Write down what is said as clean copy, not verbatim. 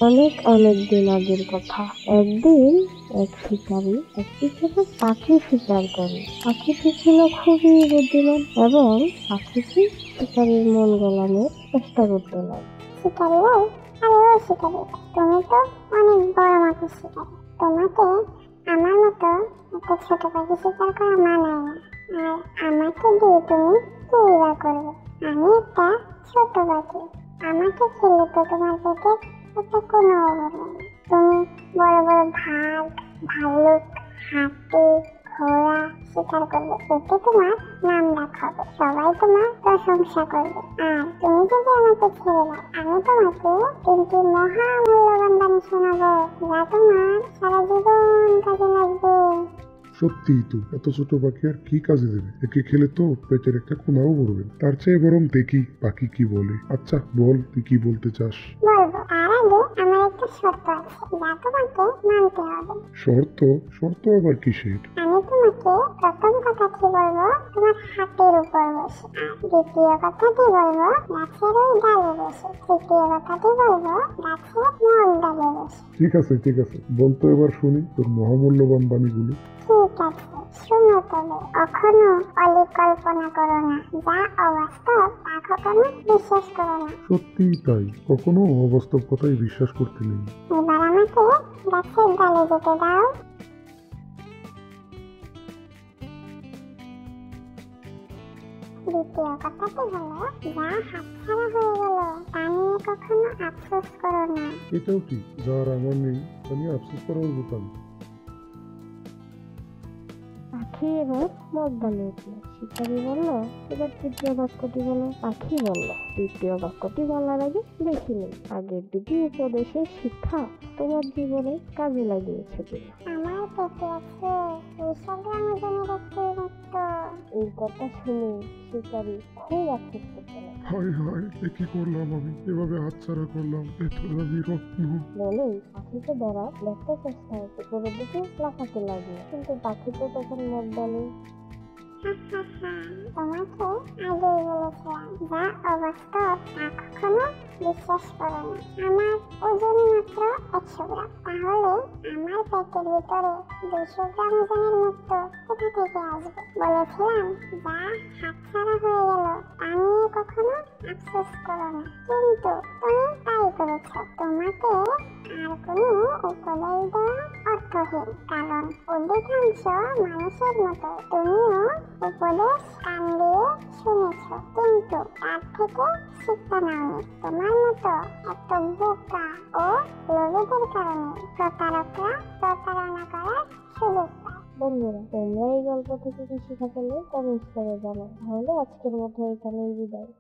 অনেক অনেক দিন আগের কথা। একদিন এক শিকারী একটি ছোট পাখি শিকার করে। পাখিটি ছিল খুবই বুদ্ধিমান এবং পাখিটি শিকারীর মন গলানোর চেষ্টা করতে লাগে। শিকারী ভাই, আমিও শিকারী। তুমি তো অনেক বড় মাপের শিকারী। তোমাকে আমার মতো একটা ছোট পাখি শিকার করা মানায় না। আর আমাকে দিয়ে তুমি কি বা করবে? আমি একটা ছোট পাখি। আমাকে খেলে তো তোমার পেটে একটা কোনো অবস্থা নেই। তুমি বড় বড় ভাগ, ভাল্লুক, হাতি, ঘোড়া শিকার করবে, এতে তোমার নাম রাখাবে, সবাই তোমার প্রশংসা করবে। আর তুমি যদি আমাকে ছেড়ে দাও, আমি তোমাকে তিনটি মহা মূল্যবান বাণী শোনাবো, যা তোমার সারা জীবন কাজে লাগবে। সত্যি তো, এত ছোট পাখি আর কি কাজে দেবে? একে খেলে তো পেটের একটা কোনাও ভরবে। তার চেয়ে বরং দেখি পাখি কি বলে। আচ্ছা বল, তুই কি বলতে চাস? বলবো, তার আগে আমার একটা শর্ত আছে, যা তোমাকে মানতে হবে। শর্ত? শর্ত আবার কিসের? আমি তোমাকে প্রথম কথাটি বলবো তোমার হাতের উপর বসে, আর দ্বিতীয় কথাটি বলবো গাছের ওই ডালে বসে, তৃতীয় কথাটি বলবো গাছের মূল ডালে বসে। ঠিক আছে ঠিক আছে, বলতো এবার শুনি তোর মহামূল্যবান বাণীগুলো। ঠিক আছে, শুনো তবে। কখনো অলি কল্পনা করো না, যা অবাস্তব তা কখনো বিশ্বাস করো না। সত্যিই তাই, কখনো অবাস্তব কথাই বিশ্বাস করতে নেই। এবার আমাকে গাছের ডালে যেতে দাও। দ্বিতীয় কথাটি হলো, যা হাতছাড়া হয়ে গেল তা নিয়ে কখনো আফসোস করো না। এটাও ঠিক, যার আমার নেই তা নিয়ে আফসোস করার বোকামি। পাখি এবার মগডালে উঠল। শিকারী বলল, এবার তৃতীয় বাক্যটি বলো। পাখি বলল, তৃতীয় বাক্যটি বলার আগে দেখে নিই আগের দুটি উপদেশের শিক্ষা তোমার জীবনে কাজে লাগিয়েছে কিনা। আমার পেটে আছে 200 গ্রাম ওজনের একটি মুক্ত। এই কথা শুনে শিকারী খুব আফসোস করতে লাগলো। হায় হায়, এ কি করলাম আমি? এভাবে হাতছাড়া করলাম এত দামি রত্ন। বলেই পাখিকে ধরার ব্যর্থ চেষ্টা হচ্ছে উপরের দিকে লাফাতে লাগলো, কিন্তু পাখি তো তখন মগডালে। তোমাকে আগেই বলেছিলাম, যা অবাস্তব তা কখনো বিশ্বাস করো না। আমার ওজন মাত্র 100 গ্রাম, তাহলে আমার পেটের ভিতরে 200 গ্রাম ওজনের মুক্ত কোথা থেকে আসবে? বলেছিলাম, যা হাতছাড়া হয়ে গেল তা নিয়ে কখনো আফসোস করো না, কিন্তু তুমি তাই করেছ। তোমাকে আর কোনো উপদেশ দেওয়া অর্থহীন, কারণ অধিকাংশ মানুষের মতো তুমিও উপদেশ কান দিয়ে শুনেছ, কিন্তু তার থেকে শিক্ষা নাওনি। তোমার মতো এত বোকা ও লোভীদের কারণে প্রতারকরা প্রতারণা করার সুযোগ পায়। বন্ধুরা, তোমরা এই গল্প থেকে কি শিক্ষা পেলে কমেন্টস করে জানাও। তাহলে আজকের মতো এখানেই বিদায়।